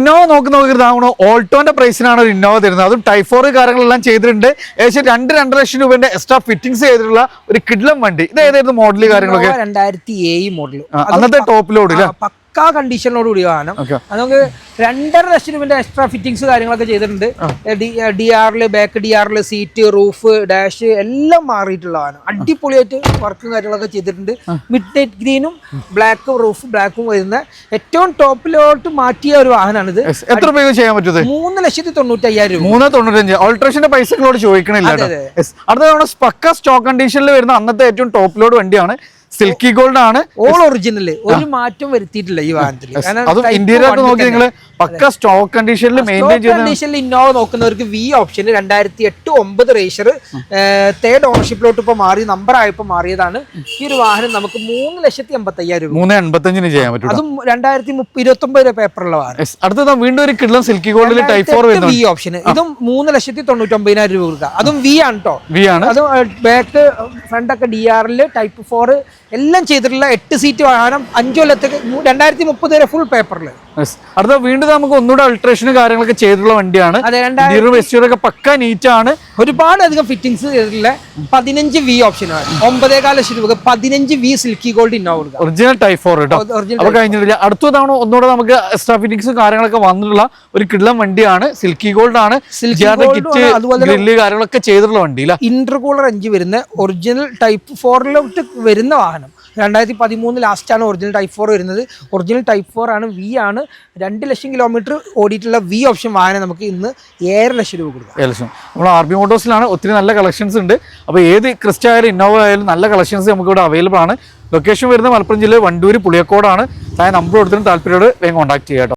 Innova നോക്കുന്ന ഓൾട്ടോന്റെ പ്രൈസിനാണ് ഒരു Innova തരുന്നത്. അതും ടൈപ്പ് 4 കാര്യങ്ങളെല്ലാം ചെയ്തിട്ടുണ്ട്. ഏകദേശം 2-2.5 ലക്ഷം രൂപന്റെ എക്സ്ട്രാ ഫിറ്റിംഗ്സ് ചെയ്തിട്ടുള്ള ഒരു കിഡ്ലം വണ്ടി. ഇത് ഏതായിരുന്നു മോഡൽ കാര്യങ്ങളൊക്കെ? 2007 മോഡൽ. അന്നത്തെ ടോപ്പ് ലോഡ് പക്കാ കണ്ടീഷനോട് കൂടി വാഹനം. അത് നമുക്ക് 2.5 ലക്ഷം രൂപന്റെ എക്സ്ട്രാ ഫിറ്റിംഗ്സ് കാര്യങ്ങളൊക്കെ ചെയ്തിട്ടുണ്ട്. DRL, back DRL, seat, roof, dash എല്ലാം മാറിയിട്ടുള്ള വാഹനം. അടിപൊളിയായിട്ട് വർക്കും കാര്യങ്ങളൊക്കെ ചെയ്തിട്ടുണ്ട്. മിഡ് നൈറ്റ് ഗ്രീനും ബ്ലാക്കും റൂഫ് ബ്ലാക്കും വരുന്ന ഏറ്റവും ടോപ്പിലോട്ട് മാറ്റിയ ഒരു വാഹനമാണിത്. എത്ര രൂപ ചെയ്യാൻ പറ്റുന്നത്? 3,95,000 രൂപ. 395. ഓൾട്രേഷന്റെ പൈസകളോട് ചോദിക്കണില്ല. അടുത്ത പക്ക സ്റ്റോക്ക് കണ്ടീഷനിൽ വരുന്ന അന്നത്തെ ഏറ്റവും ടോപ്പ് ലോഡ് വണ്ടിയാണ്. സിൽക്കി ഗോൾഡ് ആണ്. ഓൾ ഒറിജിനൽ, ഒരു മാറ്റം വരുത്തിയിട്ടില്ല ഈ വാഹനത്തിൽ. ഇന്ത്യയിലൊക്കെ നോക്കി നിങ്ങൾ പക്ക സ്റ്റോക്ക് കണ്ടീഷനിൽ ഇന്നോവ നോക്കുന്നവർക്ക് വി ഓപ്ഷൻ 2008-9 റേഷർ 3rd ഓണർഷിപ്പിലോട്ട് ഇപ്പൊ മാറി, നമ്പർ ആയപ്പോ മാറിയതാണ്. ഈ ഒരു വാഹനം നമുക്ക് 3,85,000 രൂപ, 385 ചെയ്യാൻ പറ്റും. അതും 2029 പേപ്പറുള്ള വാഹനം. അടുത്ത വീണ്ടും ഒരു കിഡ്ലം സിൽക്കി ഗോൾഡിൽ ടൈപ്പ് 4 വി ഓപ്ഷൻ. ഇതും 3,99,000 രൂപ കൊടുക്കുക. അതും വി ആണ് കേട്ടോ. വി ആണ്. അതും ബാക്ക് ഫ്രണ്ട് ഒക്കെ DRL ടൈപ്പ് 4 എല്ലാം ചെയ്തിട്ടുള്ള 8 സീറ്റ് വാഹനം. 5 കൊല്ലത്തേക്ക് 2030 വരെ ഫുൾ പേപ്പറിൽ. അടുത്ത വീണ്ടും നമുക്ക് ഒന്നുകൂടെ അൾട്രേഷനും കാര്യങ്ങളൊക്കെ ചെയ്തിട്ടുള്ള വണ്ടിയാണ്. പക്ക നീറ്റ് ആണ്. ഒരുപാട് അധികം ഫിറ്റിംഗ്സ് ചെയ്തിട്ടുള്ള 15 വി ഓപ്ഷനാണ്. 9.4 ലക്ഷം രൂപ 15 V silky gold Innova. Original type 4 കേട്ടോ. കഴിഞ്ഞിട്ടില്ല. അടുത്ത തവണ ഒന്നുകൂടെ നമുക്ക് എക്സ്ട്രാ ഫിറ്റിംഗ്സും കാര്യങ്ങളൊക്കെ വന്നിട്ടുള്ള ഒരു കിഡ്ലം വണ്ടിയാണ്. സിൽക്കി ഗോൾഡ് ആണ്. ഗ്രില്ല് കാര്യങ്ങളൊക്കെ ചെയ്തിട്ടുള്ള വണ്ടി. ഇന്റർകൂളർ എഞ്ചിൻ വരുന്ന ഒറിജിനൽ ടൈപ്പ് 4 വരുന്ന വാഹനം. 2013 ലാസ്റ്റാണ് ഒറിജിനൽ ടൈപ്പ് 4 വരുന്നത്. ഒറിജിനൽ ടൈപ്പ് 4 ആണ്. വി ആണ്. 2 ലക്ഷം കിലോമീറ്റർ ഓടിയിട്ടുള്ള വി ഓപ്ഷൻ വാഹനം നമുക്ക് ഇന്ന് 7 ലക്ഷം രൂപ കൊടുക്കാം. നമ്മൾ RB മോട്ടോഴ്സിലാണ്. ഒത്തിരി നല്ല കളക്ഷൻസ് ഉണ്ട്. അപ്പോൾ ഏത് ക്രിസ്റ്റ ആയാലും ഇന്നോവ ആയാലും നല്ല കളക്ഷൻസ് നമുക്ക് ഇവിടെ അവൈലബിൾ ആണ്. ലൊക്കേഷൻ വരുന്നത് മലപ്പുറം ജില്ലയിൽ വണ്ടൂര് പുളിയക്കോടാണ്. നമ്പർ കൊടുത്തിട്ട് താല്പര്യത്തോട് വേഗം കോൺടാക്ട് ചെയ്യാം.